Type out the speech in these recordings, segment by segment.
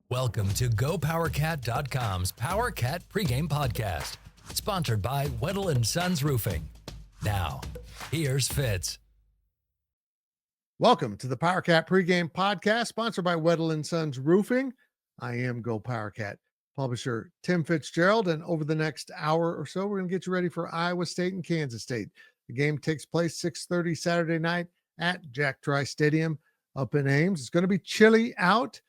Welcome to GoPowercat.com's Powercat Pregame Podcast, sponsored by Weddle & Sons Roofing. Now, here's Fitz. Welcome to the Powercat Pregame Podcast, sponsored by Weddle & Sons Roofing. I am GoPowercat publisher Tim Fitzgerald, and over the next hour or so, we're going to get you ready for Iowa State and Kansas State. The game takes place 6:30 Saturday night at Jack Trice Stadium up in Ames. It's going to be chilly out,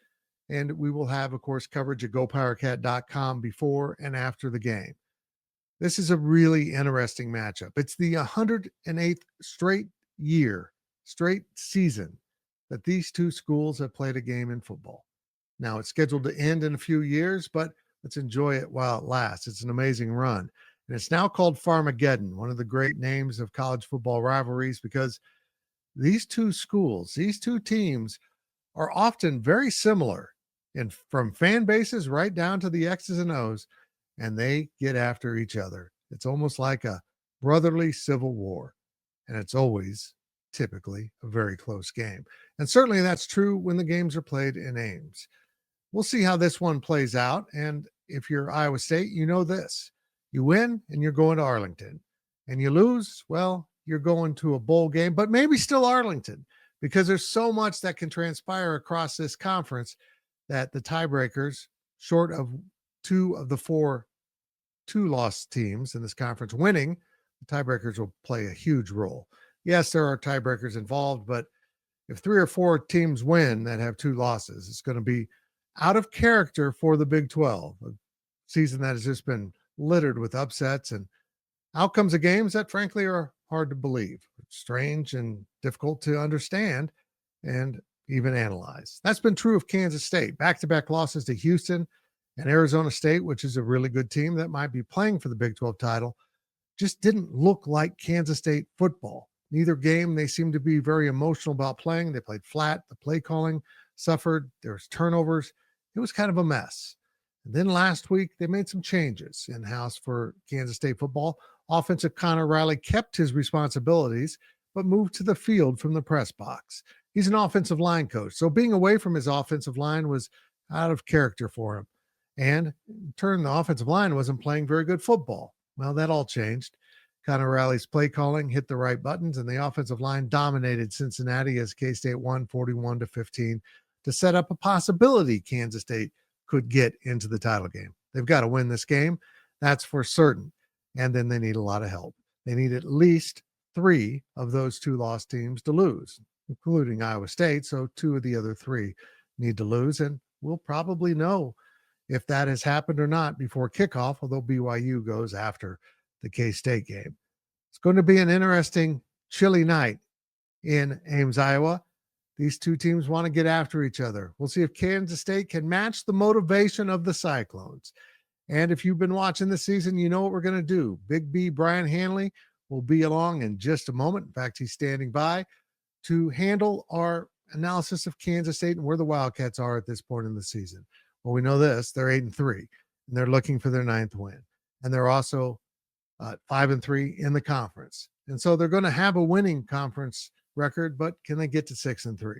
and we will have, of course, coverage at GoPowercat.com before and after the game. This is a really interesting matchup. It's the 108th straight season that these two schools have played a game in football. Now, it's scheduled to end in a few years, but let's enjoy it while it lasts. It's an amazing run. And it's now called Farmageddon, one of the great names of college football rivalries, because these two schools, these two teams are often very similar from fan bases right down to the X's and O's, and they get after each other. It's almost like a brotherly civil war, and it's always typically a very close game. And certainly that's true when the games are played in Ames. We'll see how this one plays out, and if you're Iowa State, you know this. You win, and you're going to Arlington. And you lose, well, you're going to a bowl game, but maybe still Arlington, because there's so much that can transpire across this conference that the tiebreakers, short of two of the four two-loss teams in this conference winning, the tiebreakers will play a huge role. Yes, there are tiebreakers involved, but if three or four teams win that have two losses, it's going to be out of character for the Big 12, a season that has just been littered with upsets and outcomes of games that, frankly, are hard to believe, strange and difficult to understand and even analyze. That's been true of Kansas State. Back-to-back losses to Houston and Arizona State, which is a really good team that might be playing for the Big 12 title, just didn't look like Kansas State football. Neither game they seemed to be very emotional about playing. They played flat. The play calling suffered. There was turnovers. It was kind of a mess. And then last week, they made some changes in-house for Kansas State football. Offensive Connor Riley kept his responsibilities, but moved to the field from the press box. He's an offensive line coach, so being away from his offensive line was out of character for him. And in turn, the offensive line wasn't playing very good football. Well, that all changed. Connor Riley's play calling hit the right buttons, and the offensive line dominated Cincinnati as K-State won 41-15 to set up a possibility Kansas State could get into the title game. They've got to win this game. That's for certain. And then they need a lot of help. They need at least three of those two-loss teams to lose, including Iowa State. So two of the other three need to lose. And we'll probably know if that has happened or not before kickoff, although BYU goes after the K-State game. It's going to be an interesting, chilly night in Ames, Iowa. These two teams want to get after each other. We'll see if Kansas State can match the motivation of the Cyclones. And if you've been watching this season, you know what we're going to do. Big B, Brien Hanley, will be along in just a moment. In fact, he's standing by to handle our analysis of Kansas State and where the Wildcats are at this point in the season. Well, we know this. They're 8-3, and they're looking for their 9th win. And they're also 5-3 in the conference. And so they're going to have a winning conference record, but can they get to 6-3?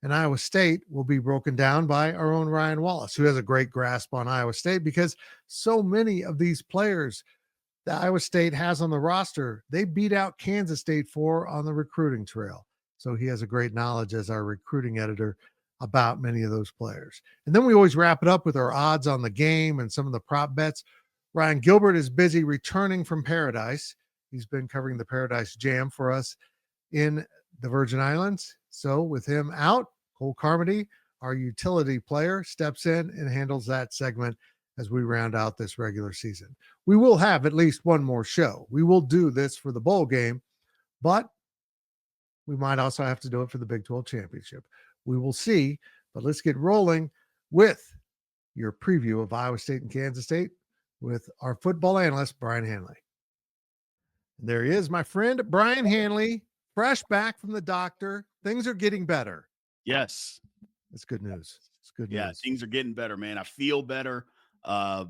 And Iowa State will be broken down by our own Ryan Wallace, who has a great grasp on Iowa State, because so many of these players that Iowa State has on the roster, they beat out Kansas State for on the recruiting trail. So he has a great knowledge as our recruiting editor about many of those players. And then we always wrap it up with our odds on the game and some of the prop bets. Ryan Gilbert is busy returning from Paradise. He's been covering the Paradise Jam for us in the Virgin Islands. So with him out, Cole Carmody, our utility player, steps in and handles that segment as we round out this regular season. We will have at least one more show. We will do this for the bowl game, but we might also have to do it for the Big 12 championship. We will see, but let's get rolling with your preview of Iowa State and Kansas State with our football analyst, Brien Hanley. There he is, my friend, Brien Hanley, fresh back from the doctor. Things are getting better. Yes. It's good news. It's good news. Yeah, things are getting better, man. I feel better. I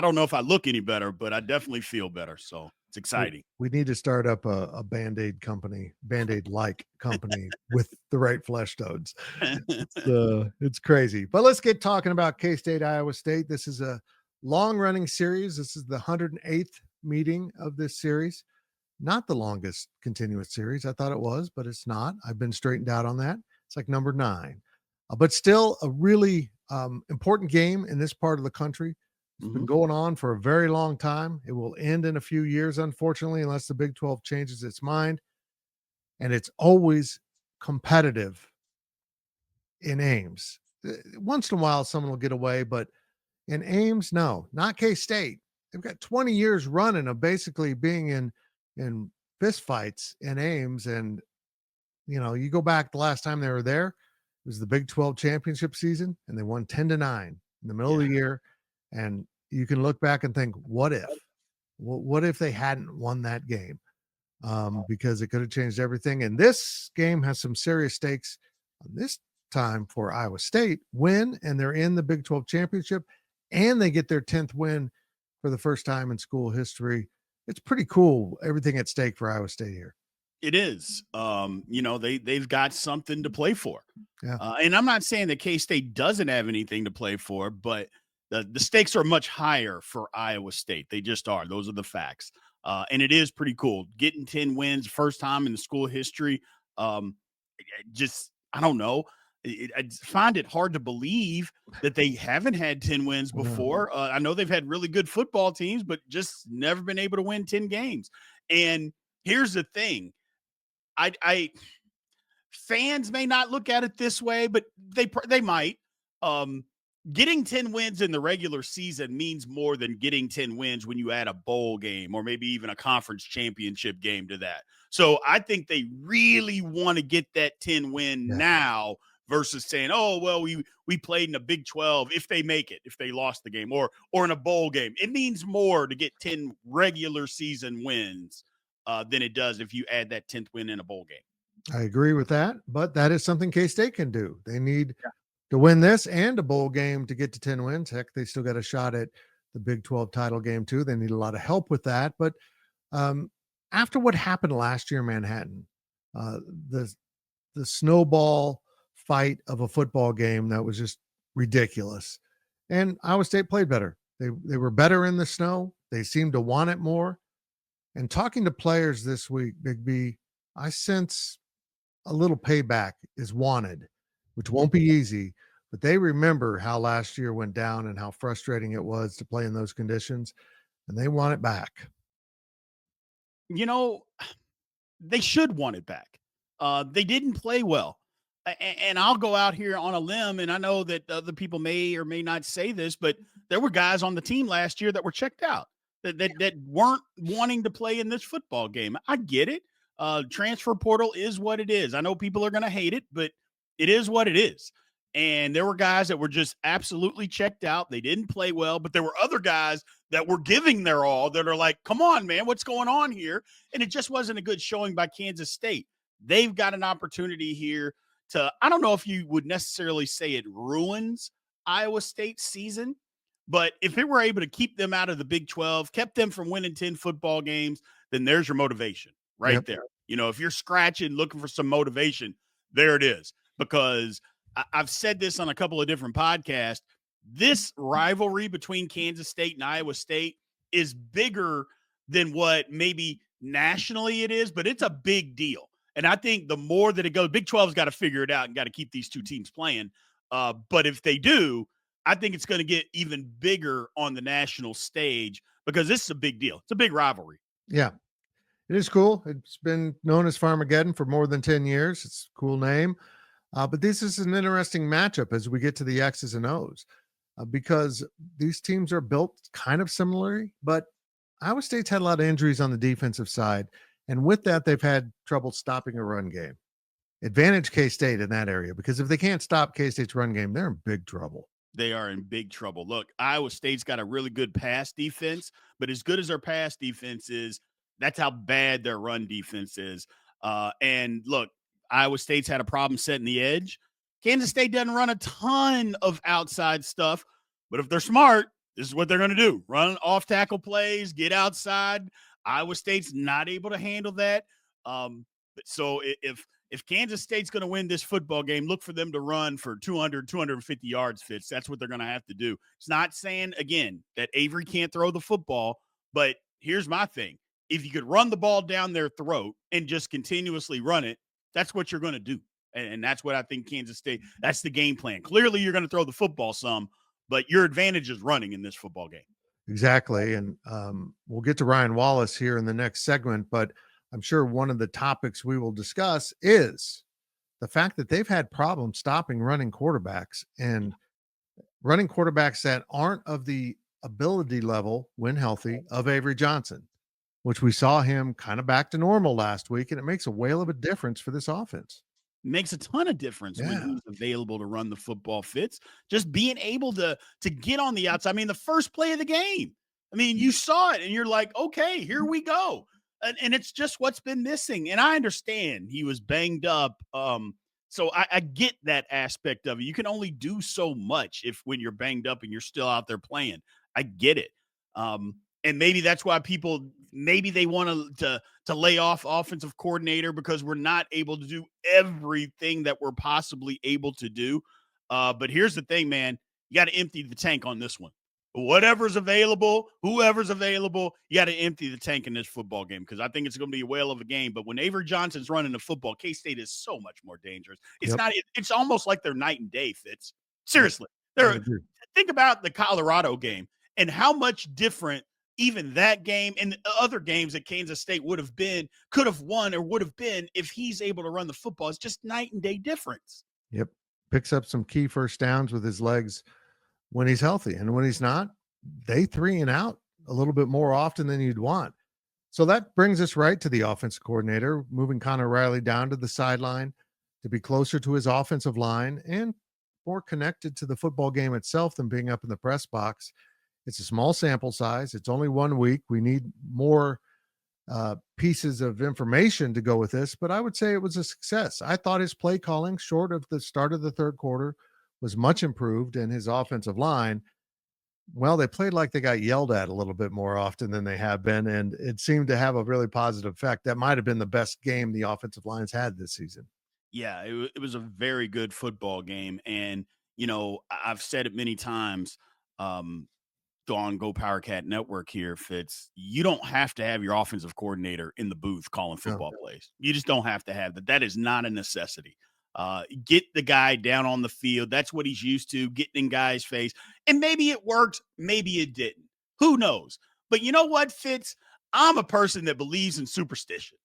don't know if I look any better, but I definitely feel better. So It's exciting. We need to start up a Band-Aid company, Band-Aid-like company with the right flesh toads. It's crazy. But let's get talking about K-State, Iowa State. This is a long-running series. This is the 108th meeting of this series. Not the longest continuous series. I thought it was, but it's not. I've been straightened out on that. It's like number 9. But still a really important game in this part of the country. It's been going on for a very long time. It will end in a few years, unfortunately, unless the Big 12 changes its mind. And it's always competitive in Ames. Once in a while, someone will get away, but in Ames, no, not K-State. They've got 20 years running of basically being in fist fights in Ames. And, you know, you go back the last time they were there, it was the Big 12 championship season, and they won 10-9 in the middle of the year. And you can look back and think, what if? What if they hadn't won that game? Because it could have changed everything. And this game has some serious stakes on this time for Iowa State. Win, and they're in the Big 12 championship, and they get their 10th win for the first time in school history. It's pretty cool, everything at stake for Iowa State here. It is. You know, they've got something to play for. Yeah. And I'm not saying that K-State doesn't have anything to play for, but the stakes are much higher for Iowa State. They just are. Those are the facts. And it is pretty cool. Getting 10 wins, first time in the school history. I don't know. I find it hard to believe that they haven't had 10 wins before. I know they've had really good football teams, but just never been able to win 10 games. And here's the thing. Fans may not look at it this way, but they might. Getting 10 wins in the regular season means more than getting 10 wins when you add a bowl game or maybe even a conference championship game to that. So I think they really want to get that 10 win now versus saying, oh, well, we played in a Big 12 if they make it, if they lost the game or in a bowl game. It means more to get 10 regular season wins than it does if you add that 10th win in a bowl game. I agree with that, but that is something K-State can do. They need to win this and a bowl game to get to 10 wins. Heck, they still got a shot at the Big 12 title game too. They need a lot of help with that. But after what happened last year in Manhattan, the snowball fight of a football game that was just ridiculous. And Iowa State played better. They were better in the snow. They seemed to want it more. And talking to players this week, Big B, I sense a little payback is wanted, which won't be easy, but they remember how last year went down and how frustrating it was to play in those conditions, and they want it back. You know, they should want it back. They didn't play well. And I'll go out here on a limb, and I know that other people may or may not say this, but there were guys on the team last year that were checked out, that weren't wanting to play in this football game. I get it. Transfer portal is what it is. I know people are going to hate it, but it is what it is. And there were guys that were just absolutely checked out. They didn't play well, but there were other guys that were giving their all that are like, come on, man, what's going on here? And it just wasn't a good showing by Kansas State. They've got an opportunity here to, I don't know if you would necessarily say it ruins Iowa State's season, but if they were able to keep them out of the Big 12, kept them from winning 10 football games, then there's your motivation right there. You know, if you're scratching, looking for some motivation, there it is. Because I've said this on a couple of different podcasts, this rivalry between Kansas State and Iowa State is bigger than what maybe nationally it is, but it's a big deal. And I think the more that it goes, Big 12's got to figure it out and got to keep these two teams playing. But if they do, I think it's going to get even bigger on the national stage because this is a big deal. It's a big rivalry. Yeah, it is cool. It's been known as Farmageddon for more than 10 years. It's a cool name. But this is an interesting matchup as we get to the X's and O's because these teams are built kind of similarly, but Iowa State's had a lot of injuries on the defensive side. And with that, they've had trouble stopping a run game. Advantage K-State in that area because if they can't stop K-State's run game, they're in big trouble. They are in big trouble. Look, Iowa State's got a really good pass defense, but as good as their pass defense is, that's how bad their run defense is. And look, Iowa State's had a problem setting the edge. Kansas State doesn't run a ton of outside stuff, but if they're smart, this is what they're going to do. Run off tackle plays, get outside. Iowa State's not able to handle that. So if Kansas State's going to win this football game, look for them to run for 200, 250 yards, Fitz. That's what they're going to have to do. It's not saying, again, that Avery can't throw the football, but here's my thing. If you could run the ball down their throat and just continuously run it, that's what you're going to do. And that's what I think Kansas State, that's the game plan. Clearly, you're going to throw the football some, but your advantage is running in this football game. Exactly. And we'll get to Ryan Wallace here in the next segment, but I'm sure one of the topics we will discuss is the fact that they've had problems stopping running quarterbacks and running quarterbacks that aren't of the ability level, when healthy, of Avery Johnson, which we saw him kind of back to normal last week. And it makes a whale of a difference for this offense. Makes a ton of difference when he's available to run the football, Fitz. Just being able to get on the outside. I mean, the first play of the game, I mean, you saw it and you're like, okay, here we go. And it's just what's been missing. And I understand he was banged up. So I get that aspect of it. You can only do so much when you're banged up and you're still out there playing. I get it. And maybe that's why maybe they want to lay off offensive coordinator, because we're not able to do everything that we're possibly able to do. But here's the thing, man. You got to empty the tank on this one. Whatever's available, whoever's available, you got to empty the tank in this football game, because I think it's going to be a whale of a game. But when Avery Johnson's running the football, K-State is so much more dangerous. It's almost like they're night and day, Fitz. Seriously. Think about the Colorado game and how much different even that game and the other games that Kansas State could have won or would have been if he's able to run the football. It's just night and day difference. Yep. Picks up some key first downs with his legs when he's healthy. And when he's not, they 3 and out a little bit more often than you'd want. So that brings us right to the offensive coordinator, moving Connor Riley down to the sideline to be closer to his offensive line and more connected to the football game itself than being up in the press box. It's a small sample size. It's only 1 week. We need more pieces of information to go with this, but I would say it was a success. I thought his play calling, short of the start of the third quarter, was much improved, and his offensive line, well, they played like they got yelled at a little bit more often than they have been, and it seemed to have a really positive effect. That might have been the best game the offensive line's had this season. Yeah, it was a very good football game, and, I've said it many times, on GoPowercat Network here, Fitz, you don't have to have your offensive coordinator in the booth calling football plays. You just don't have to have that. That is not a necessity. Get the guy down on the field. That's what he's used to, getting in guys' face. And maybe it worked, maybe it didn't. Who knows? But you know what, Fitz? I'm a person that believes in superstition.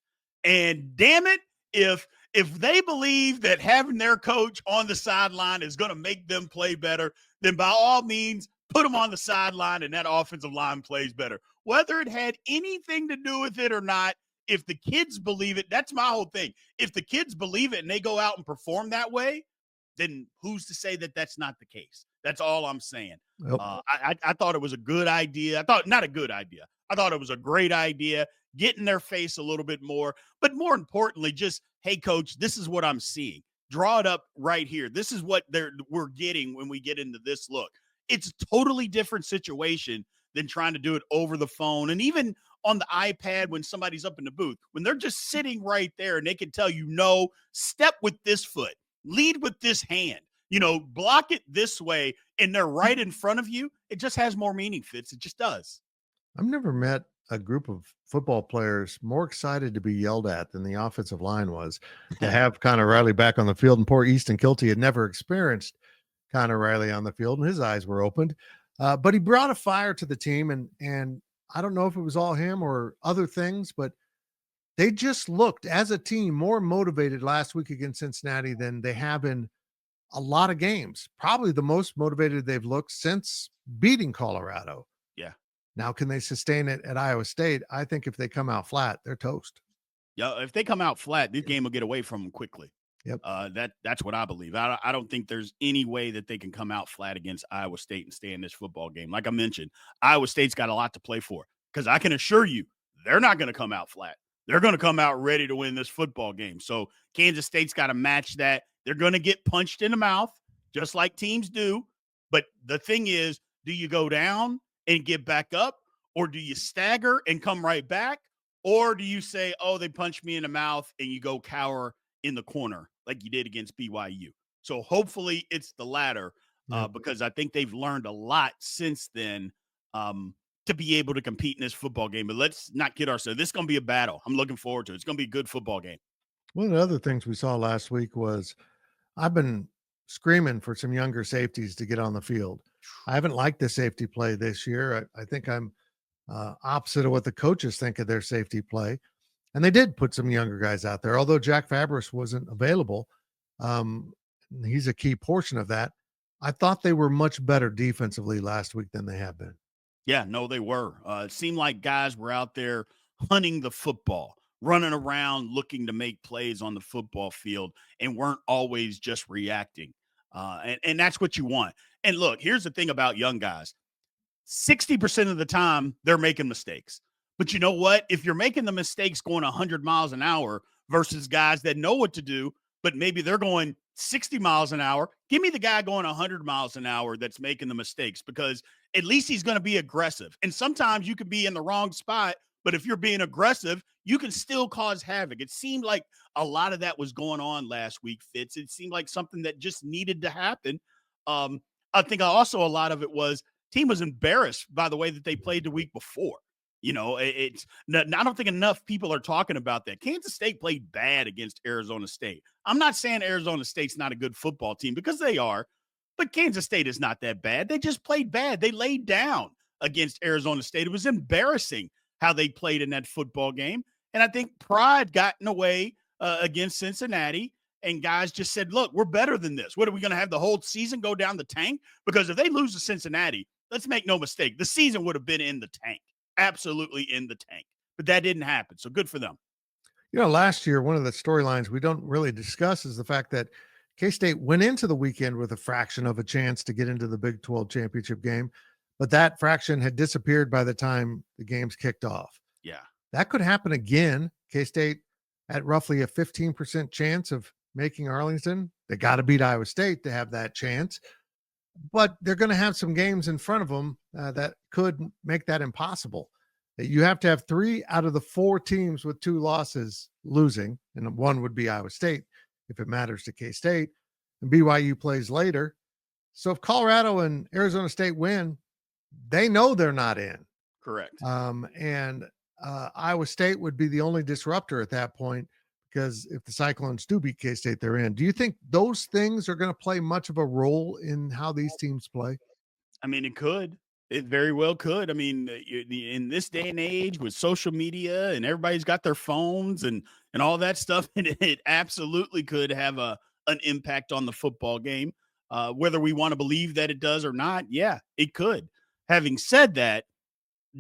And damn it, if they believe that having their coach on the sideline is going to make them play better, then by all means, put them on the sideline and that offensive line plays better. Whether it had anything to do with it or not, if the kids believe it, that's my whole thing. If the kids believe it and they go out and perform that way, then who's to say that that's not the case? That's all I'm saying. Yep. I thought it was a good idea. Not a good idea. I thought it was a great idea. Get in their face a little bit more. But more importantly, just, hey, coach, this is what I'm seeing. Draw it up right here. This is what we're getting when we get into this look. It's a totally different situation than trying to do it over the phone. And even on the iPad, when somebody's up in the booth, when they're just sitting right there and they can tell you, no, step with this foot, lead with this hand, block it this way, and they're right in front of you. It just has more meaning, Fitz. It just does. I've never met a group of football players more excited to be yelled at than the offensive line was. To have Connor Riley back on the field, and poor Easton Kilty had never experienced Connor Riley on the field, and his eyes were opened. But he brought a fire to the team, and I don't know if it was all him or other things, but they just looked as a team more motivated last week against Cincinnati than they have in a lot of games. Probably the most motivated they've looked since beating Colorado. Yeah. Now, can they sustain it at Iowa State? I think if they come out flat, they're toast. Yeah, if they come out flat, this game will get away from them quickly. Yep. That's what I believe. I don't think there's any way that they can come out flat against Iowa State and stay in this football game. Like I mentioned, Iowa State's got a lot to play for, because I can assure you they're not going to come out flat. They're going to come out ready to win this football game. So Kansas State's got to match that. They're going to get punched in the mouth, just like teams do. But the thing is, do you go down and get back up, or do you stagger and come right back, Or do you say, oh, they punched me in the mouth, and you go cower in the corner like you did against BYU? So hopefully it's the latter, because I think they've learned a lot since then, to be able to compete in this football game. But let's not kid ourselves. This is going to be a battle. I'm looking forward to it. It's going to be a good football game. One of the other things we saw last week was I've been screaming for some younger safeties to get on the field. I haven't liked the safety play this year. I think I'm opposite of what the coaches think of their safety play. And they did put some younger guys out there, although Jack Fabris wasn't available. He's a key portion of that. I thought they were much better defensively last week than they have been. Yeah, no, they were. It seemed like guys were out there hunting the football, running around looking to make plays on the football field, and weren't always just reacting. And that's what you want. And look, here's the thing about young guys. 60% of the time, they're making mistakes. But you know what? If you're making the mistakes going 100 miles an hour versus guys that know what to do, but maybe they're going 60 miles an hour, give me the guy going 100 miles an hour that's making the mistakes, because at least he's going to be aggressive. And sometimes you can be in the wrong spot, but if you're being aggressive, you can still cause havoc. It seemed like a lot of that was going on last week, Fitz. It seemed like something that just needed to happen. I think also a lot of it was team was embarrassed by the way that they played the week before. You know, I don't think enough people are talking about that. Kansas State played bad against Arizona State. I'm not saying Arizona State's not a good football team, because they are, but Kansas State is not that bad. They just played bad. They laid down against Arizona State. It was embarrassing how they played in that football game. And I think pride got in the way against Cincinnati, and guys just said, look, we're better than this. What, are we going to have the whole season go down the tank? Because if they lose to Cincinnati, let's make no mistake, the season would have been in the tank. Absolutely in the tank, but that didn't happen. So good for them. You know, last year, one of the storylines we don't really discuss is the fact that K-State went into the weekend with a fraction of a chance to get into the Big 12 championship game, but that fraction had disappeared by the time the games kicked off. Yeah. That could happen again. K-State at roughly a 15% chance of making Arlington. They got to beat Iowa State to have that chance. But they're going to have some games in front of them that could make that impossible. You have to have 3 out of the 4 teams with 2 losses losing, and one would be Iowa State if it matters to K-State, and BYU plays later. So if Colorado and Arizona State win, they know they're not in. Correct. And Iowa State would be the only disruptor at that point, because if the Cyclones do beat K-State, they're in. Do you think those things are going to play much of a role in how these teams play? I mean, it could. It very well could. I mean, in this day and age with social media and everybody's got their phones and all that stuff, and it absolutely could have an impact on the football game. Whether we want to believe that it does or not, yeah, it could. Having said that,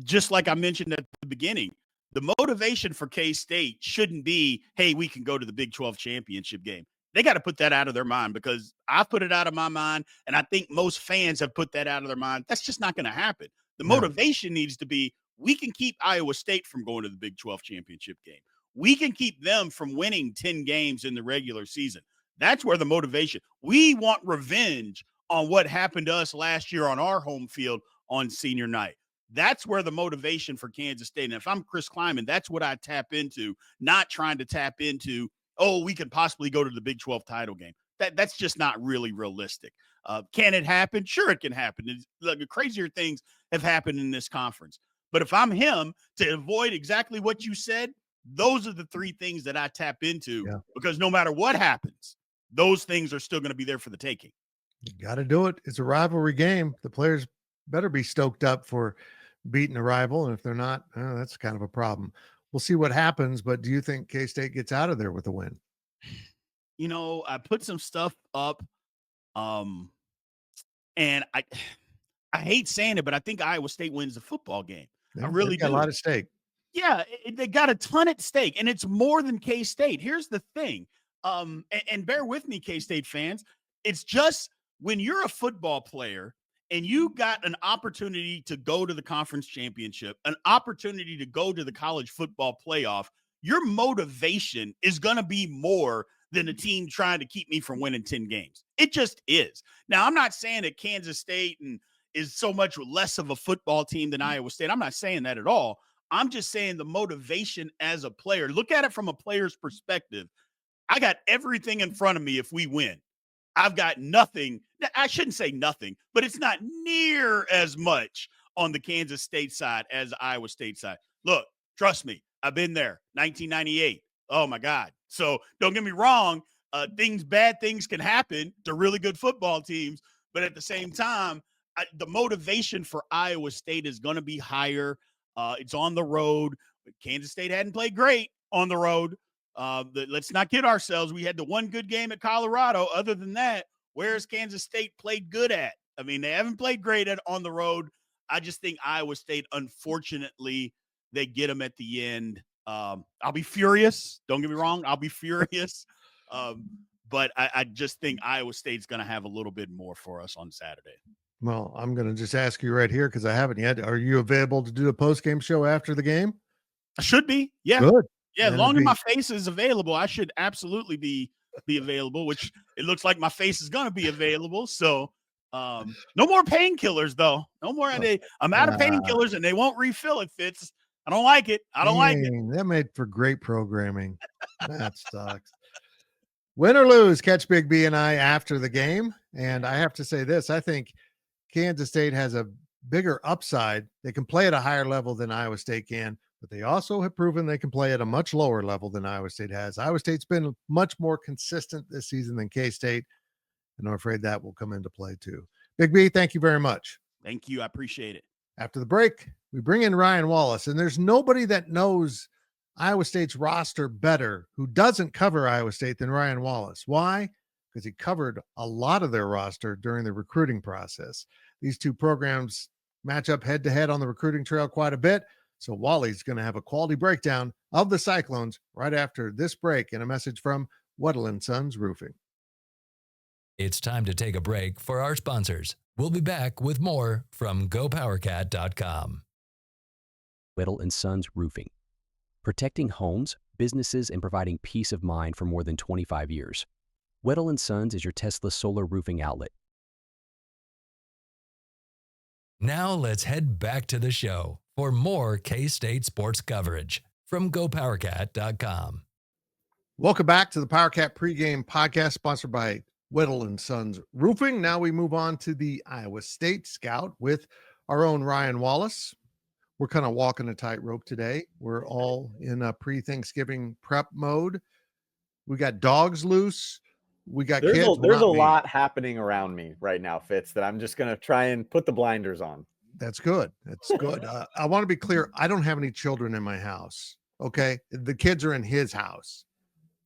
just like I mentioned at the beginning, the motivation for K-State shouldn't be, hey, we can go to the Big 12 championship game. They got to put that out of their mind, because I've put it out of my mind, and I think most fans have put that out of their mind. That's just not going to happen. The motivation needs to be, we can keep Iowa State from going to the Big 12 championship game. We can keep them from winning 10 games in the regular season. That's where the motivation. We want revenge on what happened to us last year on our home field on senior night. That's where the motivation for Kansas State. And if I'm Chris Kleiman, that's what I tap into, not trying to tap into, oh, we could possibly go to the Big 12 title game. That's just not really realistic. Can it happen? Sure, it can happen. Look, crazier things have happened in this conference. But if I'm him, to avoid exactly what you said, those are the 3 things that I tap into, because no matter what happens, those things are still going to be there for the taking. You got to do it. It's a rivalry game. The players better be stoked up for beating a rival. And if they're not, that's kind of a problem. We'll see what happens, but do you think K-State gets out of there with a win? You know, I put some stuff up, and I hate saying it, but I think Iowa State wins the football game. I really do. A lot at stake. Yeah, they got a ton at stake, and it's more than K-State. Here's the thing, and bear with me, K-State fans. It's just when you're a football player and you got an opportunity to go to the conference championship, an opportunity to go to the college football playoff, your motivation is going to be more than a team trying to keep me from winning 10 games. It just is. Now, I'm not saying that Kansas State is so much less of a football team than Iowa State. I'm not saying that at all. I'm just saying the motivation as a player. Look at it from a player's perspective. I got everything in front of me if we win. I've got nothing. I shouldn't say nothing, but it's not near as much on the Kansas State side as Iowa State side. Look, trust me, I've been there. 1998. Oh my God. So don't get me wrong. Bad things can happen to really good football teams, but at the same time, the motivation for Iowa State is going to be higher. It's on the road. Kansas State hadn't played great on the road. Let's not kid ourselves. We had the one good game at Colorado. Other than that, where's Kansas State played good at? I mean, they haven't played great on the road. I just think Iowa State, unfortunately, they get them at the end. I'll be furious. Don't get me wrong. I'll be furious. But I just think Iowa State's going to have a little bit more for us on Saturday. Well, I'm going to just ask you right here because I haven't yet. Are you available to do a post-game show after the game? I should be. Yeah. Good. Yeah, as long as my face is available, I should absolutely be available, which it looks like my face is going to be available. So no more painkillers, though. No more. I'm out of painkillers, and they won't refill it, Fitz. I don't like it. I don't like it. That made for great programming. That sucks. Win or lose, catch Big B and I after the game. And I have to say this. I think Kansas State has a bigger upside. They can play at a higher level than Iowa State can, but they also have proven they can play at a much lower level than Iowa State has. Iowa State's been much more consistent this season than K-State, and I'm afraid that will come into play too. Big B, thank you very much. Thank you. I appreciate it. After the break, we bring in Ryan Wallace, and there's nobody that knows Iowa State's roster better who doesn't cover Iowa State than Ryan Wallace. Why? Because he covered a lot of their roster during the recruiting process. These two programs match up head-to-head on the recruiting trail quite a bit. So Wally's going to have a quality breakdown of the Cyclones right after this break and a message from Wallace & Sons Roofing. It's time to take a break for our sponsors. We'll be back with more from GoPowercat.com. Wallace & Sons Roofing. Protecting homes, businesses, and providing peace of mind for more than 25 years. Wallace & Sons is your Tesla solar roofing outlet. Now let's head back to the show for more K-State sports coverage from GoPowercat.com. Welcome back to the Powercat Pregame Podcast, sponsored by Wallace & Sons Roofing. Now we move on to the Iowa State Scout with our own Ryan Wallace. We're kind of walking a tightrope today. We're all in a pre-Thanksgiving prep mode. We got dogs loose. We got there's kids. There's a lot happening around me right now, Fitz, that I'm just going to try and put the blinders on. That's good. That's good. I want to be clear. I don't have any children in my house. Okay. The kids are in his house.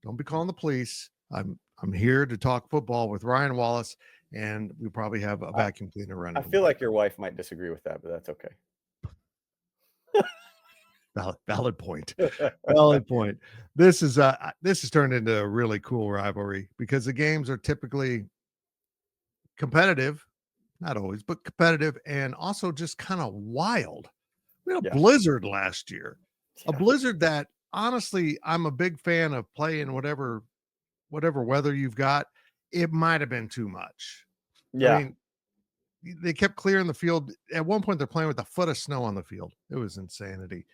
Don't be calling the police. I'm here to talk football with Ryan Wallace, and we probably have a vacuum cleaner running. I feel like your wife might disagree with that, but that's okay. Valid point. Valid point. This has turned into a really cool rivalry because the games are typically competitive, not always, but competitive, and also just kind of wild. We had a blizzard last year, a blizzard that honestly, I'm a big fan of playing whatever weather you've got. It might have been too much. Yeah. I mean, they kept clearing the field. At one point, they're playing with a foot of snow on the field. It was insanity.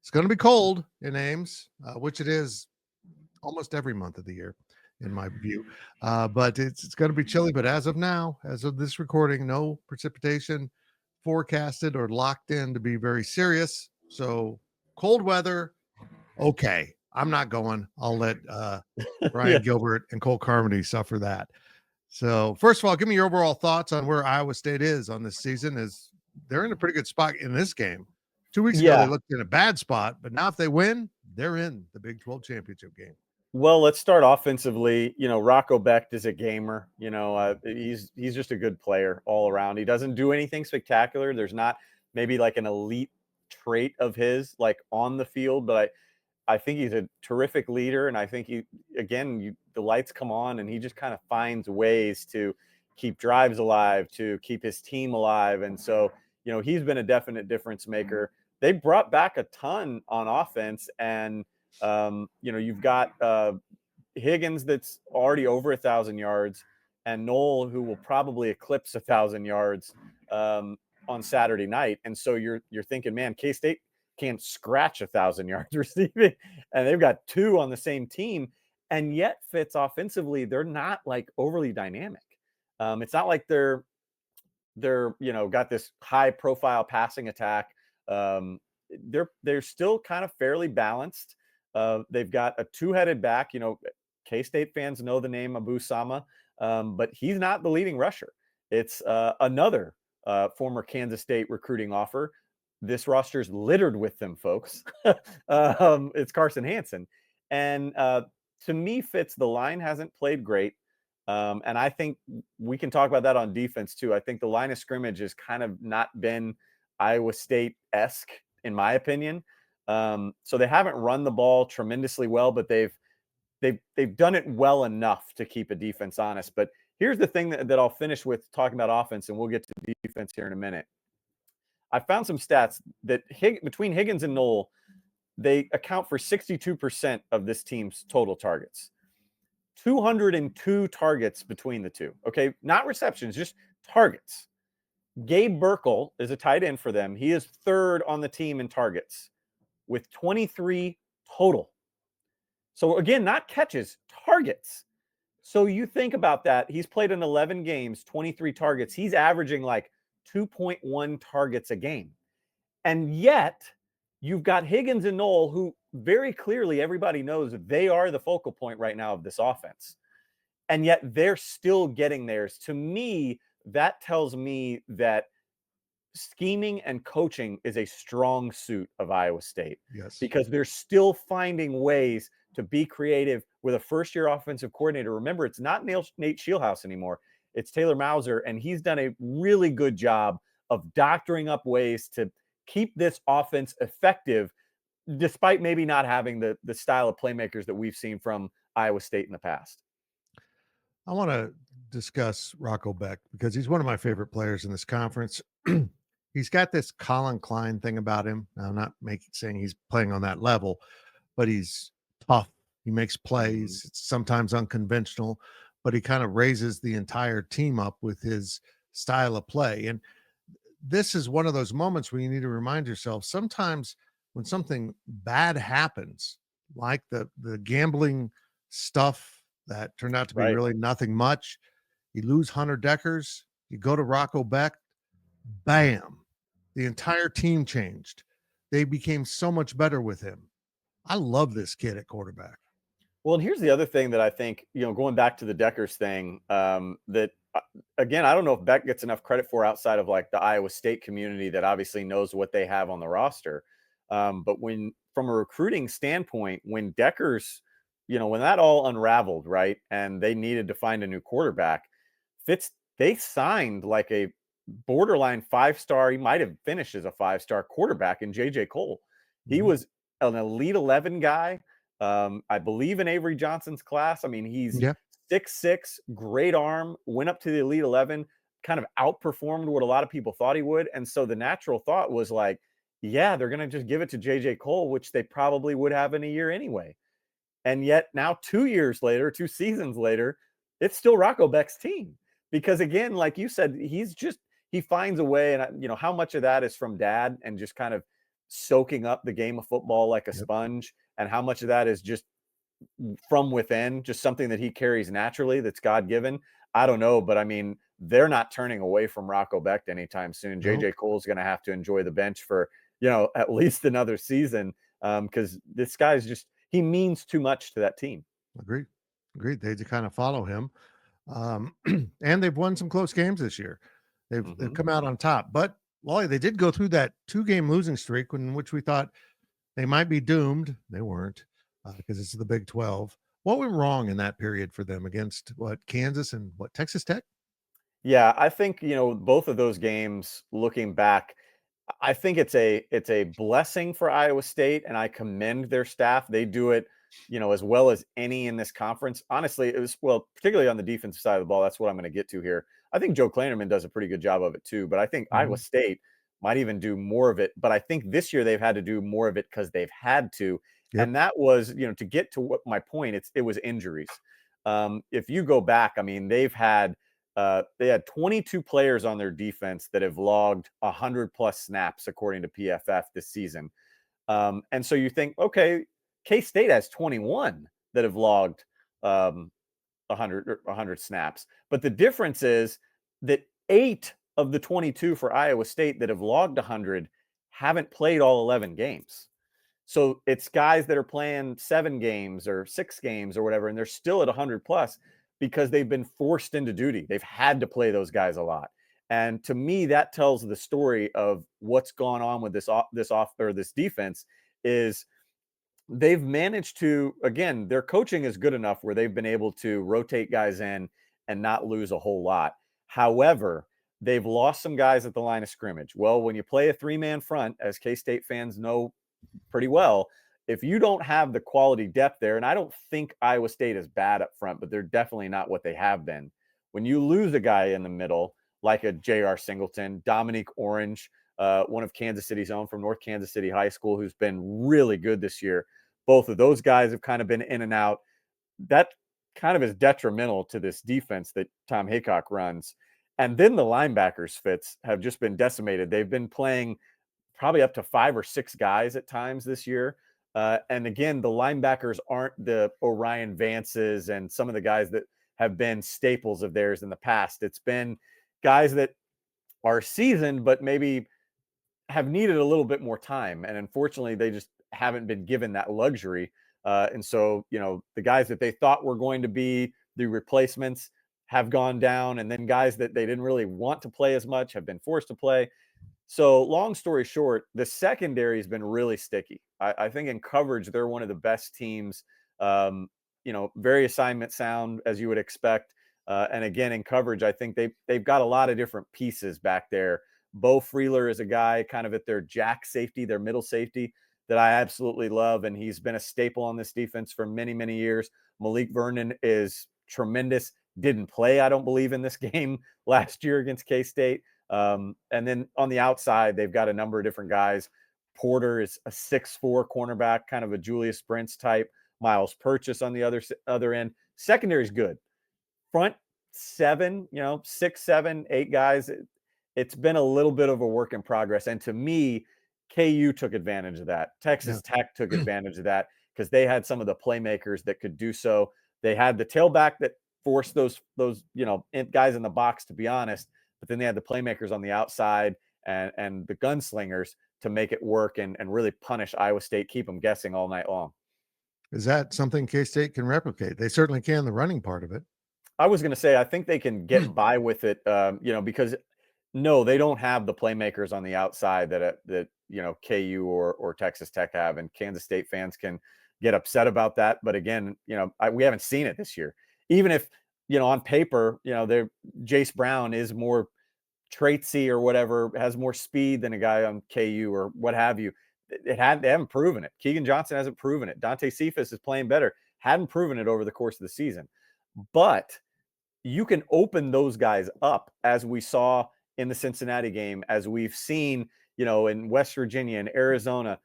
It's going to be cold in Ames, which it is almost every month of the year, in my view. But it's going to be chilly. But as of now, as of this recording, no precipitation forecasted or locked in to be very serious. So cold weather, okay. I'm not going. I'll let Ryan Gilbert and Cole Carmody suffer that. So first of all, give me your overall thoughts on where Iowa State is on this season. Is they're in a pretty good spot in this game. 2 weeks ago, they looked in a bad spot, but now if they win, they're in the Big 12 championship game. Well, let's start offensively. Rocco Becht is a gamer. He's just a good player all around. He doesn't do anything spectacular. There's not maybe like an elite trait of his like on the field, but I think he's a terrific leader. And I think the lights come on and he just kind of finds ways to keep drives alive, to keep his team alive. And so, he's been a definite difference maker. They brought back a ton on offense, and you've got Higgins that's already over 1,000 yards, and Knoll who will probably eclipse 1,000 yards on Saturday night. And so you're thinking, man, K-State can't scratch 1,000 yards receiving, and they've got 2 on the same team. And yet, Fitz, offensively, they're not like overly dynamic. It's not like they're got this high profile passing attack. They're still kind of fairly balanced. They've got a 2-headed back. K-State fans know the name Abu Sama, but he's not the leading rusher. It's another former Kansas State recruiting offer. This roster's littered with them, folks. It's Carson Hansen. And to me, Fitz, the line hasn't played great. And I think we can talk about that on defense too. I think the line of scrimmage has kind of not been Iowa State-esque, in my opinion. So they haven't run the ball tremendously well, but they've done it well enough to keep a defense honest. But here's the thing that I'll finish with talking about offense, and we'll get to defense here in a minute. I found some stats that between Higgins and Knoll, they account for 62% of this team's total targets. 202 targets between the two. Okay, not receptions, just targets. Gabe Burkle is a tight end for them. He is 3rd on the team in targets with 23 total. So again, not catches, targets. So you think about that. He's played in 11 games, 23 targets. He's averaging like 2.1 targets a game. And yet you've got Higgins and Knoll, who very clearly everybody knows they are the focal point right now of this offense. And yet they're still getting theirs. To me, that tells me that scheming and coaching is a strong suit of Iowa State. Yes. Because they're still finding ways to be creative with a first-year offensive coordinator. Remember, it's not Nate Scheelhaus anymore. It's Taylor Mauser, and he's done a really good job of doctoring up ways to keep this offense effective, despite maybe not having the style of playmakers that we've seen from Iowa State in the past. I want to discuss Rocco Beck because he's one of my favorite players in this conference. He's got this Colin Klein thing about him. Now, I'm not saying he's playing on that level, but he's tough. He makes plays. It's sometimes unconventional, but he kind of raises the entire team up with his style of play. And this is one of those moments where you need to remind yourself, sometimes when something bad happens, like the gambling stuff that turned out to be really nothing much, you lose Hunter Deckers, you go to Rocco Beck, bam, the entire team changed. They became so much better with him. I love this kid at quarterback. Well, and here's the other thing that I think, going back to the Deckers thing, that again, I don't know if Beck gets enough credit for outside of like the Iowa State community that obviously knows what they have on the roster. But from a recruiting standpoint, when Deckers, when that all unraveled, right, and they needed to find a new quarterback, they signed like a borderline 5-star. He might have finished as a 5-star quarterback in J.J. Cole. He was an Elite 11 guy. I believe in Avery Johnson's class. I mean, he's 6'6", great arm, went up to the Elite 11, kind of outperformed what a lot of people thought he would. And so the natural thought was like, yeah, they're going to just give it to J.J. Cole, which they probably would have in a year anyway. And yet now 2 years later, 2 seasons later, it's still Rocco Beck's team. Because again, like you said, he finds a way. And how much of that is from dad and just kind of soaking up the game of football like a sponge, and how much of that is just from within, just something that he carries naturally that's God-given, I don't know. But I mean, they're not turning away from Rocco Beck anytime soon. JJ Cole's going to have to enjoy the bench for at least another season, because this guy's he means too much to that team. Agreed. They kind of follow him, and they've won some close games this year. They've come out on top. But Wally, they did go through that 2-game losing streak in which we thought they might be doomed. They weren't, because it's the Big 12. What went wrong in that period for them against Kansas and Texas Tech? Yeah, I think both of those games, looking back, I think it's a blessing for Iowa State, and I commend their staff. They do it, as well as any in this conference. Honestly, it was, particularly on the defensive side of the ball. That's what I'm going to get to here. I think Joe Klanderman does a pretty good job of it too, but I think Iowa State might even do more of it. But I think this year they've had to do more of it because they've had to. Yep. And that was, to get to what my point, it was injuries. If you go back, I mean, they had 22 players on their defense that have logged 100+ snaps according to PFF this season. And so you think, okay, K-State has 21 that have logged 100 snaps. But the difference is that 8 of the 22 for Iowa State that have logged 100 haven't played all 11 games. So it's guys that are playing 7 games or 6 games or whatever, and they're still at 100 plus because they've been forced into duty. They've had to play those guys a lot. And to me, that tells the story of what's gone on with this defense is they've managed to, again, their coaching is good enough where they've been able to rotate guys in and not lose a whole lot. However, they've lost some guys at the line of scrimmage. Well, when you play a 3-man front, as K-State fans know pretty well, if you don't have the quality depth there, and I don't think Iowa State is bad up front, but they're definitely not what they have been. When you lose a guy in the middle, like a J.R. Singleton, Dominique Orange, one of Kansas City's own from North Kansas City High School, who's been really good this year. Both of those guys have kind of been in and out. That kind of is detrimental to this defense that Tom Haycock runs. And then the linebackers, Fitz, have just been decimated. They've been playing probably up to 5 or 6 guys at times this year. And again, the linebackers aren't the Orion Vances and some of the guys that have been staples of theirs in the past. It's been guys that are seasoned, but maybe have needed a little bit more time. And unfortunately, they just haven't been given that luxury. And so, the guys that they thought were going to be the replacements have gone down. And then guys that they didn't really want to play as much have been forced to play. So long story short, the secondary has been really sticky. I think in coverage, they're one of the best teams, very assignment sound as you would expect. And again, in coverage, I think they've got a lot of different pieces back there. Bo Freeler is a guy kind of at their jack safety, their middle safety that I absolutely love. And he's been a staple on this defense for many, many years. Malik Vernon is tremendous. Didn't play, I don't believe, in this game last year against K-State. And then on the outside, they've got a number of different guys. Porter is a 6'4" cornerback, kind of a Julius Brents type. Miles Purchase on the other end. Secondary is good. Front 7, 6, 7, 8 guys. It's been a little bit of a work in progress. And to me, KU took advantage of that. Texas Tech took advantage of that because they had some of the playmakers that could do so. They had the tailback that forced those guys in the box, to be honest. But then they had the playmakers on the outside and the gunslingers to make it work and really punish Iowa State, keep them guessing all night long. Is that something K-State can replicate? They certainly can, the running part of it. I was going to say, I think they can get by with it, because no, they don't have the playmakers on the outside that KU or Texas Tech have, and Kansas State fans can get upset about that. But again, we haven't seen it this year. Even if, on paper, Jace Brown is more traitsy or whatever, has more speed than a guy on KU or what have you. They haven't proven it. Keegan Johnson hasn't proven it. Dante Cephas is playing better. Hadn't proven it over the course of the season. But you can open those guys up, as we saw in the Cincinnati game, as we've seen, in West Virginia and Arizona,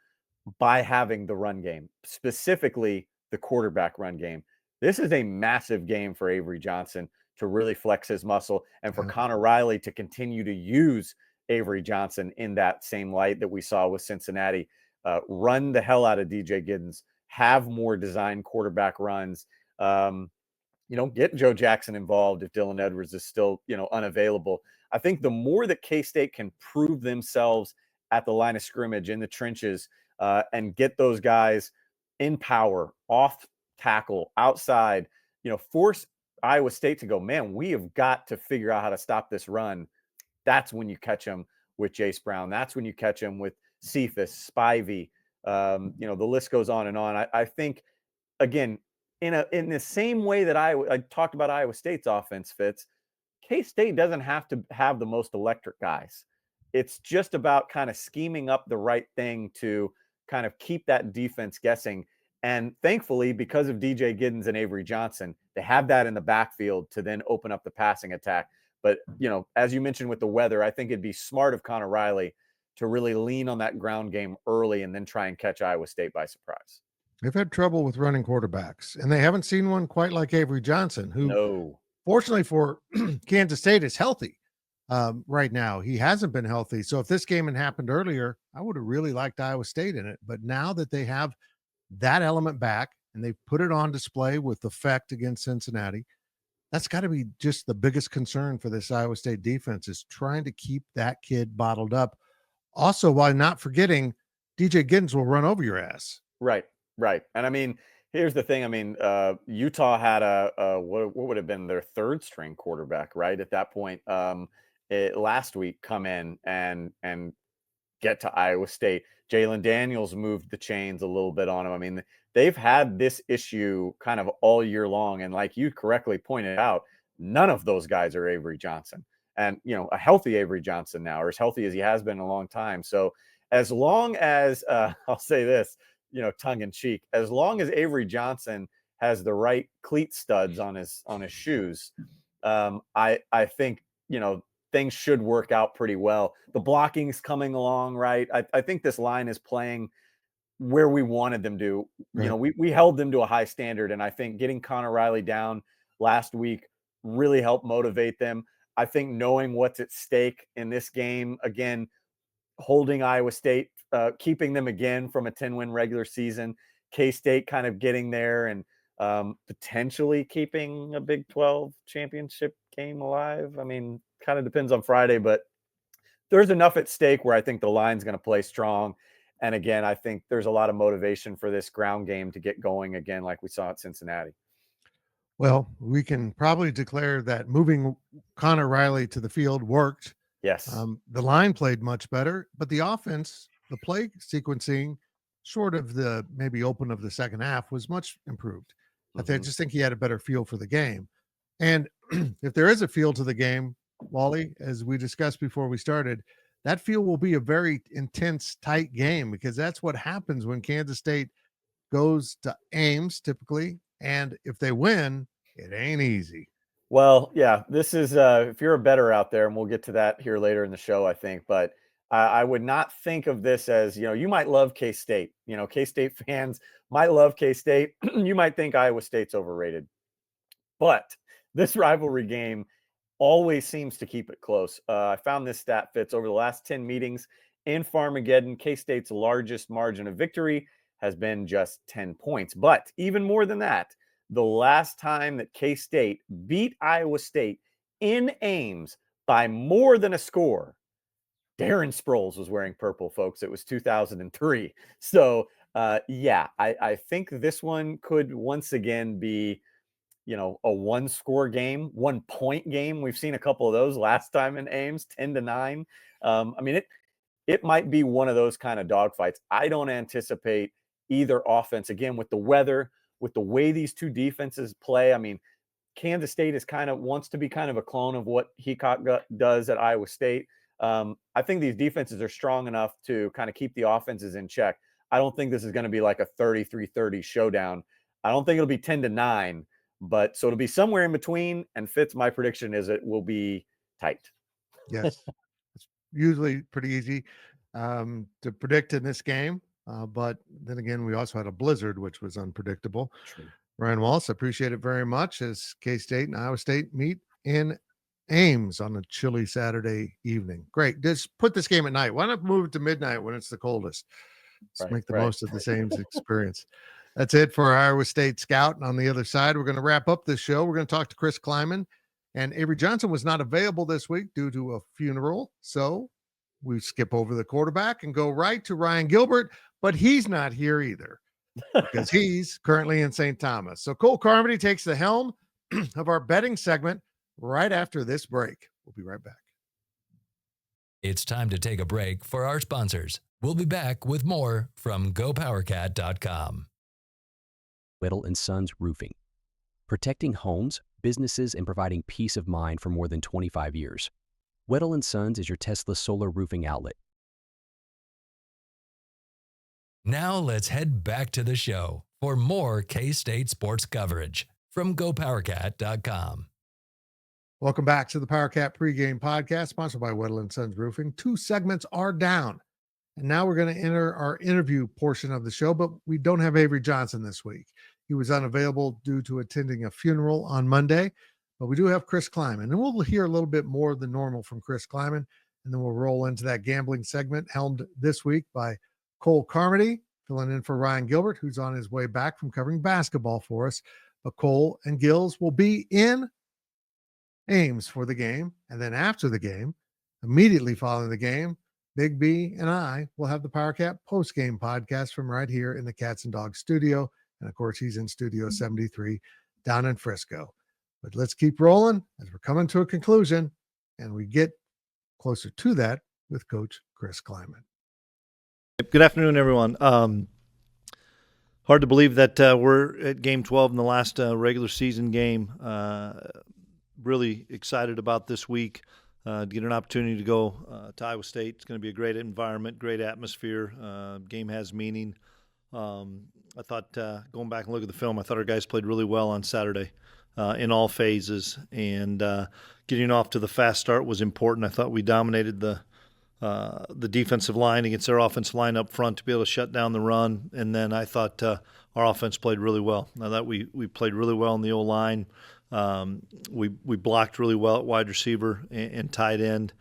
by having the run game, specifically the quarterback run game. This is a massive game for Avery Johnson to really flex his muscle, and for Connor Riley to continue to use Avery Johnson in that same light that we saw with Cincinnati. Run the hell out of DJ Giddens, have more design quarterback runs. Get Joe Jackson involved if Dylan Edwards is still, unavailable. I think the more that K-State can prove themselves at the line of scrimmage, in the trenches, and get those guys in power, off tackle, outside, force Iowa State to go, man, we have got to figure out how to stop this run. That's when you catch them with Jace Brown. That's when you catch them with Cephas, Spivey. The list goes on and on. I think, again, in the same way that I talked about Iowa State's offense, Fitz, K-State doesn't have to have the most electric guys. It's just about kind of scheming up the right thing to kind of keep that defense guessing. And thankfully, because of DJ Giddens and Avery Johnson, they have that in the backfield to then open up the passing attack. But, as you mentioned with the weather, I think it'd be smart of Connor Riley to really lean on that ground game early and then try and catch Iowa State by surprise. They've had trouble with running quarterbacks, and they haven't seen one quite like Avery Johnson, who, fortunately for Kansas State, is healthy. right now. He hasn't been healthy. So if this game had happened earlier, I would have really liked Iowa State in it. But now that they have that element back and they put it on display with effect against Cincinnati, that's got to be just the biggest concern for this Iowa State defense, is trying to keep that kid bottled up. Also, while not forgetting, DJ Giddens will run over your ass. Right. And I mean, here's the thing. I mean, Utah had what would have been their third string quarterback, right? At that point, last week come in and get to Iowa State. Jalen Daniels moved the chains a little bit on him. I mean, they've had this issue kind of all year long. And like you correctly pointed out, none of those guys are Avery Johnson. And, a healthy Avery Johnson now, or as healthy as he has been in a long time. So as long as, I'll say this, tongue in cheek, as long as Avery Johnson has the right cleat studs on his shoes, I think, things should work out pretty well. The blocking's coming along, right? I think this line is playing where we wanted them to. Right. We held them to a high standard, and I think getting Connor Riley down last week really helped motivate them. I think knowing what's at stake in this game, again, holding Iowa State, keeping them again from a 10-win regular season, K-State kind of getting there, and potentially keeping a Big 12 championship game alive. I mean, kind of depends on Friday, but there's enough at stake where I think the line's going to play strong. And again, I think there's a lot of motivation for this ground game to get going again, like we saw at Cincinnati. Well, we can probably declare that moving Connor Riley to the field worked. Yes. The line played much better, but the offense, the play sequencing, short of the maybe open of the second half, was much improved. I just think he had a better feel for the game. And if there is a feel to the game, Wally, as we discussed before we started, that feel will be a very intense, tight game, because that's what happens when Kansas State goes to Ames typically. And if they win, it ain't easy. Well, yeah, this is, if you're a bettor out there, and we'll get to that here later in the show, I think, but I would not think of this as, you might love K-State. K-State fans might love K-State. You might think Iowa State's overrated. But this rivalry game always seems to keep it close. I found this stat, Fitz, over the last 10 meetings in Farmageddon, K-State's largest margin of victory has been just 10 points. But even more than that, the last time that K-State beat Iowa State in Ames by more than a score, Darren Sproles was wearing purple, folks. It was 2003. So, I think this one could once again be, a one-score game, 1-point game. We've seen a couple of those last time in Ames, 10-9. I mean, it might be one of those kind of dogfights. I don't anticipate either offense, again, with the weather, with the way these two defenses play. I mean, Kansas State wants to be kind of a clone of what Heacock does at Iowa State. I think these defenses are strong enough to kind of keep the offenses in check. I don't think this is going to be like a 33-30 showdown. I don't think it'll be 10-9, but so it'll be somewhere in between. And Fitz, my prediction is it will be tight. Yes. It's usually pretty easy to predict in this game. But then again, we also had a blizzard, which was unpredictable. True. Ryan Wallace, appreciate it very much, as K-State and Iowa State meet in Ames on a chilly Saturday evening. Great. Just put this game at night. Why not move it to midnight when it's the coldest? Let's make the most of the same experience. That's it for our Iowa State scout. And on the other side, we're going to wrap up this show. We're going to talk to Chris Kleiman. And Avery Johnson was not available this week due to a funeral. So we skip over the quarterback and go right to Ryan Gilbert. But he's not here either, because he's currently in St. Thomas. So Cole Carmody takes the helm of our betting segment right after this break. We'll be right back. It's time to take a break for our sponsors. We'll be back with more from GoPowercat.com. Weddle & Sons Roofing. Protecting homes, businesses, and providing peace of mind for more than 25 years. Weddle & Sons is your Tesla solar roofing outlet. Now let's head back to the show for more K-State sports coverage from GoPowercat.com. Welcome back to the Powercat Pregame Podcast, sponsored by Weddle & Sons Roofing. 2 segments are down, and now we're going to enter our interview portion of the show, but we don't have Avery Johnson this week. He was unavailable due to attending a funeral on Monday, But we do have Chris Kleiman, and we'll hear a little bit more than normal from Chris Kleiman, and then we'll roll into that gambling segment helmed this week by Cole Carmody, filling in for Ryan Gilbert, who's on his way back from covering basketball for us. But Cole and Gills will be in Ames for the game, and then after the game, immediately following the game, Big B and I will have the Powercat post-game podcast from right here in the Cats and Dogs studio. And of course, he's in Studio 73 down in Frisco. But let's keep rolling as we're coming to a conclusion, and we get closer to that with Coach Chris Kleiman. Good afternoon, everyone. Hard to believe that we're at Game 12 in the last regular season game. Really excited about this week. To get an opportunity to go to Iowa State. It's going to be a great environment, great atmosphere. Game has meaning. I thought, going back and look at the film, I thought our guys played really well on Saturday in all phases. And getting off to the fast start was important. I thought we dominated the defensive line against their offensive line up front to be able to shut down the run. And then I thought our offense played really well. I thought we played really well in the O-line. We blocked really well at wide receiver and tight end,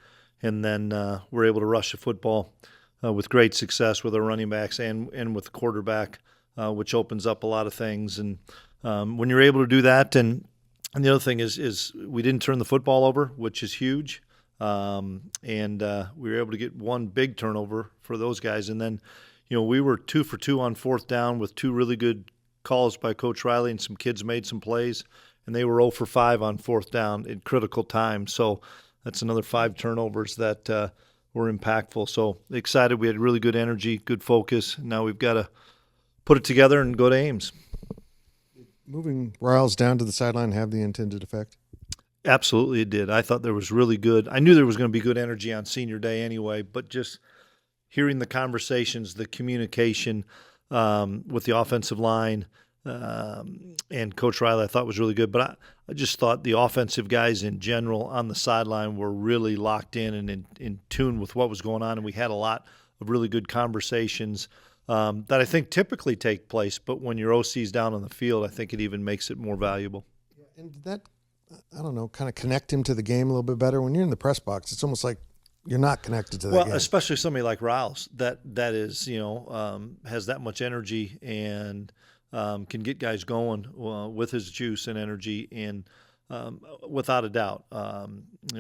and then we're able to rush the football with great success with our running backs and with the quarterback, which opens up a lot of things. And when you're able to do that, and the other thing is we didn't turn the football over, which is huge, and we were able to get one big turnover for those guys. And then, we were 2 for 2 on fourth down with 2 really good calls by Coach Riley, and some kids made some plays. And they were 0 for 5 on fourth down in critical time. So that's another 5 turnovers that were impactful. So excited. We had really good energy, good focus. Now we've got to put it together and go to Ames. Moving Riles down to the sideline have the intended effect? Absolutely it did. I thought there was really good. I knew there was going to be good energy on senior day anyway, but just hearing the conversations, the communication with the offensive line, and Coach Riley I thought was really good. But I just thought the offensive guys in general on the sideline were really locked in and in tune with what was going on. And we had a lot of really good conversations that I think typically take place. But when your OC's down on the field, I think it even makes it more valuable. And did that, I don't know, kind of connect him to the game a little bit better? When you're in the press box, it's almost like you're not connected to that game. Well, especially somebody like Riles that is, has that much energy and can get guys going with his juice and energy, and without a doubt,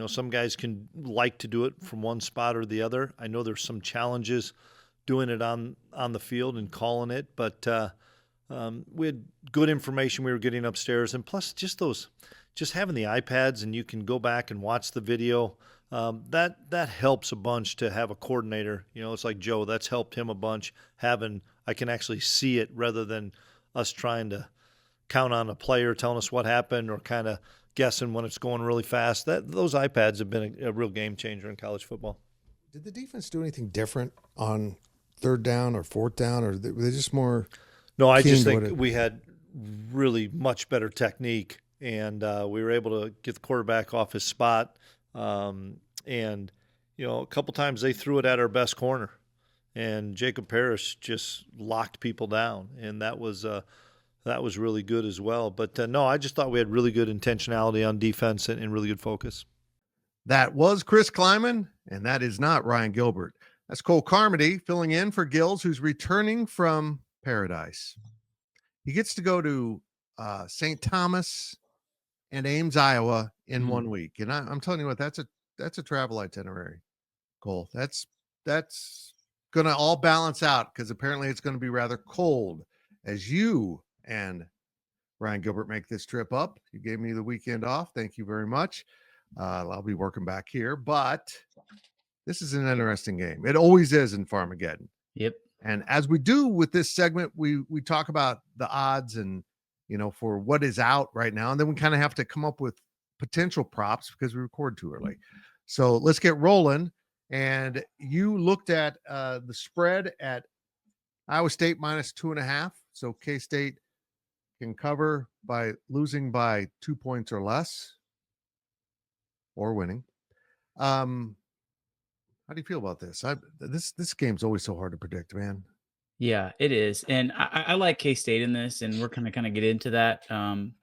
some guys can like to do it from one spot or the other. I know there's some challenges doing it on the field and calling it, but we had good information we were getting upstairs, and plus just having the iPads and you can go back and watch the video. That helps a bunch to have a coordinator. It's like Joe. That's helped him a bunch. I can actually see it rather than us trying to count on a player telling us what happened or kind of guessing when it's going really fast. Those iPads have been a real game changer in college football. Did the defense do anything different on third down or fourth down, or were they just more? No, I just think we had really much better technique, and we were able to get the quarterback off his spot. And a couple times they threw it at our best corner, and Jacob Parrish just locked people down, and that was really good as well. But no, I just thought we had really good intentionality on defense and really good focus. That was Chris Kleiman, and that is not Ryan Gilbert. That's Cole Carmody filling in for Gills, who's returning from Paradise. He gets to go to St. Thomas and Ames, Iowa in 1 week. And I'm telling you what, that's a travel itinerary, Cole. That's going to all balance out because apparently it's going to be rather cold as you and Ryan Gilbert make this trip up. You gave me the weekend off. Thank you very much. I'll be working back here, but this is an interesting game. It always is in Farmageddon. Yep. And as we do with this segment, we talk about the odds and, for what is out right now. And then we kind of have to come up with potential props because we record too early. So let's get rolling. And you looked at the spread at Iowa State -2.5. So K-State can cover by losing by 2 points or less or winning. How do you feel about this? This game's always so hard to predict, man. Yeah, it is. And I like K-State in this, and we're going to kind of get into that.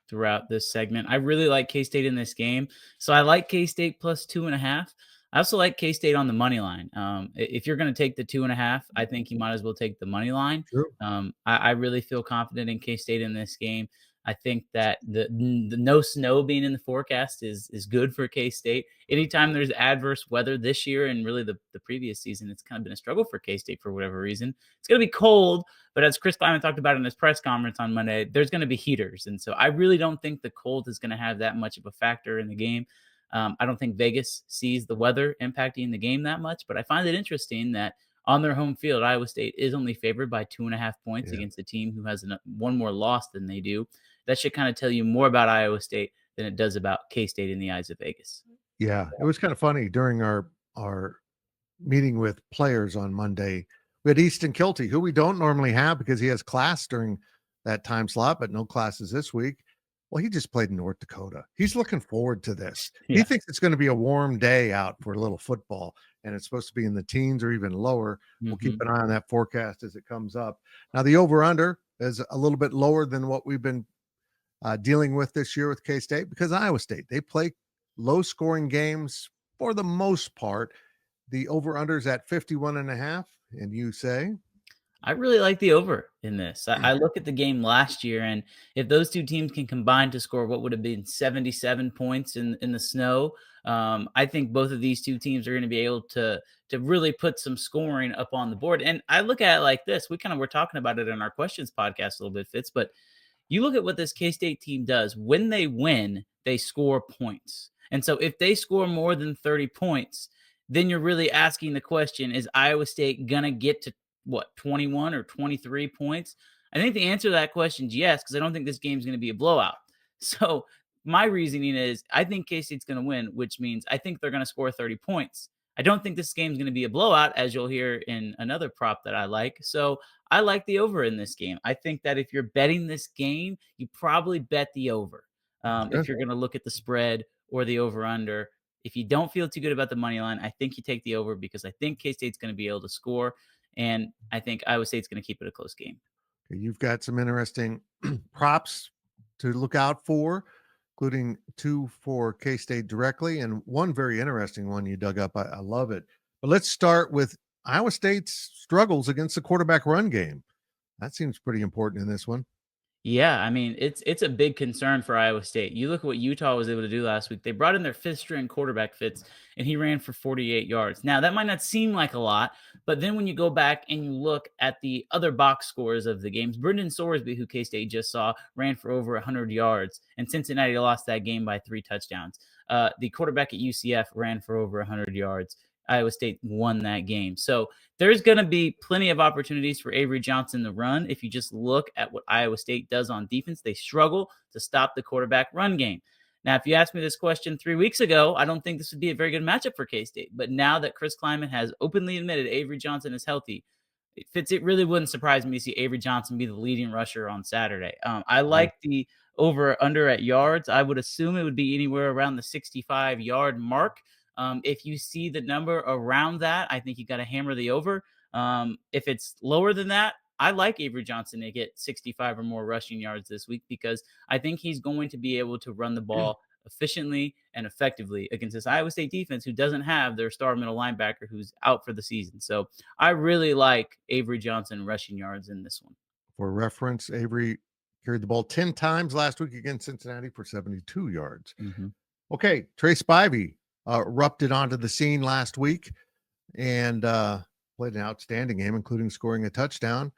throughout this segment. I really like K-State in this game. So I like K-State plus 2.5. I also like K-State on the money line. If you're going to take the 2.5, I think you might as well take the money line. True. I really feel confident in K-State in this game. I think that the no snow being in the forecast is good for K-State. Anytime there's adverse weather this year and really the previous season, it's kind of been a struggle for K-State for whatever reason. It's going to be cold, but as Chris Kleiman talked about in his press conference on Monday, there's going to be heaters. And so I really don't think the cold is going to have that much of a factor in the game. I don't think Vegas sees the weather impacting the game that much, but I find it interesting that on their home field, Iowa State is only favored by 2.5 points against a team who has one more loss than they do. That should kind of tell you more about Iowa State than it does about K-State in the eyes of Vegas. Yeah, it was kind of funny during our meeting with players on Monday. We had Easton Kilty, who we don't normally have because he has class during that time slot, but no classes this week. Well, he just played in North Dakota. He's looking forward to this. Yeah. He thinks it's going to be a warm day out for a little football, and it's supposed to be in the teens or even lower. We'll keep an eye on that forecast as it comes up. Now, the over-under is a little bit lower than what we've been dealing with this year with K-State because Iowa State, they play low-scoring games for the most part. The over-under is at 51.5, and you say? I really like the over in this. I look at the game last year, and if those two teams can combine to score what would have been 77 points in the snow, I think both of these two teams are going to be able to really put some scoring up on the board. And I look at it like this. We kind of were talking about it in our questions podcast a little bit, Fitz, but you look at what this K-State team does. When they win, they score points. And so if they score more than 30 points, then you're really asking the question, is Iowa State going to get to 21 or 23 points? I think the answer to that question is yes, because I don't think this game is going to be a blowout. So my reasoning is I think K-State's going to win, which means I think they're going to score 30 points. I don't think this game is going to be a blowout, as you'll hear in another prop that I like. So I like the over in this game. I think that if you're betting this game, you probably bet the over. If you're going to look at the spread or the over-under. If you don't feel too good about the money line, I think you take the over because I think K-State's going to be able to score, and I think Iowa State's going to keep it a close game. You've got some interesting props to look out for, including 2 for K-State directly and one very interesting one you dug up. I love it. But let's start with Iowa State's struggles against the quarterback run game. That seems pretty important in this one. Yeah, I mean, it's a big concern for Iowa State. You look at what Utah was able to do last week. They brought in their fifth-string quarterback, Fitz, and he ran for 48 yards. Now, that might not seem like a lot, but then when you go back and you look at the other box scores of the games, Brendan Sorsby, who K-State just saw, ran for over 100 yards, and Cincinnati lost that game by 3 touchdowns. The quarterback at UCF ran for over 100 yards. Iowa State won that game. So there's going to be plenty of opportunities for Avery Johnson to run. If you just look at what Iowa State does on defense, they struggle to stop the quarterback run game. Now, if you asked me this question 3 weeks ago, I don't think this would be a very good matchup for K-State. But now that Chris Kleiman has openly admitted Avery Johnson is healthy, it really wouldn't surprise me to see Avery Johnson be the leading rusher on Saturday. I like the over-under at yards. I would assume it would be anywhere around the 65-yard mark. If you see the number around that, I think you got to hammer the over. If it's lower than that, I like Avery Johnson to get 65 or more rushing yards this week because I think he's going to be able to run the ball efficiently and effectively against this Iowa State defense who doesn't have their star middle linebacker who's out for the season. So I really like Avery Johnson rushing yards in this one. For reference, Avery carried the ball 10 times last week against Cincinnati for 72 yards. Okay, Trey Spivey erupted onto the scene last week and played an outstanding game, including scoring a touchdown.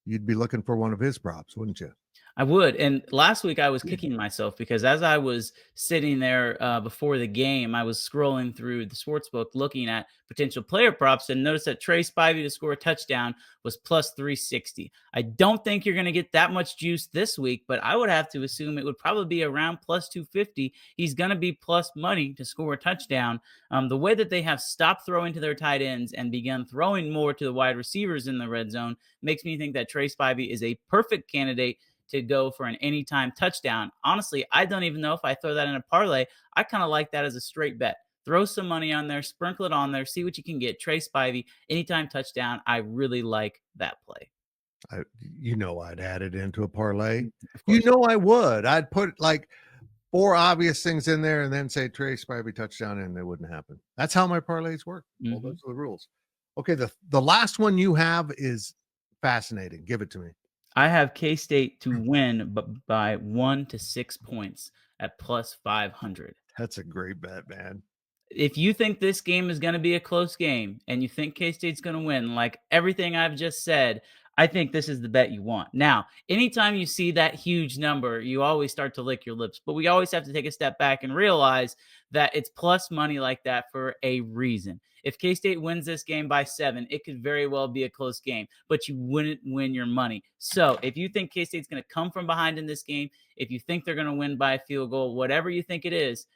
You'd be looking for one of his props, wouldn't you? I would. And last week I was kicking myself because as I was sitting there before the game, I was scrolling through the sportsbook looking at potential player props and noticed that Trey Spivey to score a touchdown was plus 360. I don't think you're going to get that much juice this week, but I would have to assume it would probably be around plus 250. He's going to be plus money to score a touchdown. The way that they have stopped throwing to their tight ends and begun throwing more to the wide receivers in the red zone makes me think that Trey Spivey is a perfect candidate to go for an anytime touchdown. Honestly, I don't even know if I throw that in a parlay. I kind of like that as a straight bet. Throw some money on there, sprinkle it on there, see what you can get. Trey Spivey, anytime touchdown. I really like that play. I'd add it into a parlay. Of course. I would. I'd put like 4 obvious things in there and then say Trace Spivey touchdown, and it wouldn't happen. That's how my parlays work. Well, those are the rules. Okay, the last one you have is fascinating. Give it to me. I have K-State to win by 1 to 6 points at plus 500. That's a great bet, man. If you think this game is going to be a close game and you think K-State's going to win, like everything I've just said, I think this is the bet you want. Now, anytime you see that huge number, you always start to lick your lips, but we always have to take a step back and realize that it's plus money like that for a reason. If K-State wins this game by 7, it could very well be a close game, but you wouldn't win your money. So if you think K-State's going to come from behind in this game, if you think they're going to win by a field goal, whatever you think it is,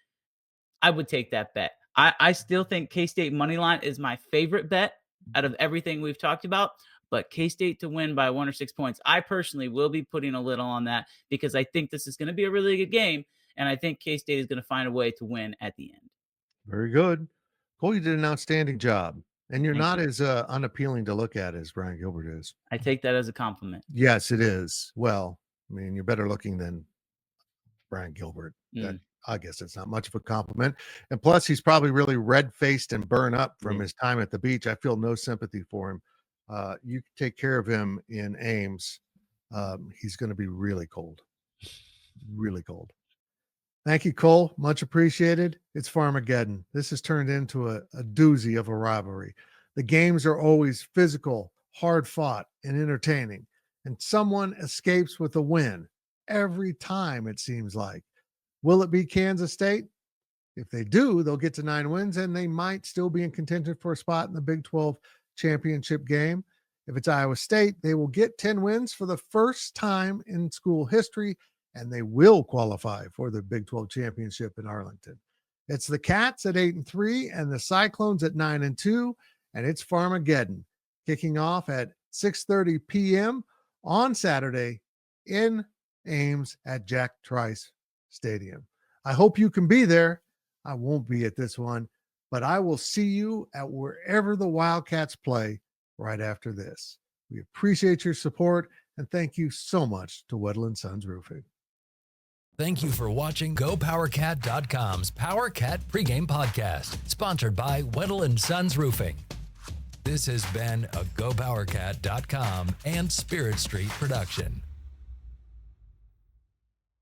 I would take that bet. I still think K-State money line is my favorite bet out of everything we've talked about, but K-State to win by 1 or 6 points, I personally will be putting a little on that because I think this is going to be a really good game, and I think K-State is going to find a way to win at the end. Very good. Cole, you did an outstanding job, and you're Thank not you. as unappealing to look at as Ryan Gilbert is. I take that as a compliment. Yes, it is. Well, I mean, you're better looking than Brian Gilbert. That, I guess it's not much of a compliment. And plus, he's probably really red-faced and burnt up from his time at the beach. I feel no sympathy for him. You take care of him in Ames. He's going to be really cold. Really cold. Thank you, Cole. Much appreciated. It's Farmageddon. This has turned into a doozy of a rivalry. The games are always physical, hard-fought, and entertaining. And someone escapes with a win every time, it seems like. Will it be Kansas State? If they do, they'll get to 9 wins, and they might still be in contention for a spot in the Big 12 championship game. If it's Iowa State, they will get 10 wins for the first time in school history, and they will qualify for the Big 12 championship in Arlington. It's the Cats at 8-3 and the Cyclones at 9-2, and it's Farmageddon kicking off at 6:30 p.m. on Saturday in Ames at Jack Trice Stadium. I hope you can be there. I won't be at this one, but I will see you at wherever the Wildcats play right after this. We appreciate your support, and thank you so much to Weddle & Sons Roofing. Thank you for watching GoPowercat.com's Powercat Pregame Podcast, sponsored by Weddle & Sons Roofing. This has been a GoPowercat.com and Spirit Street production.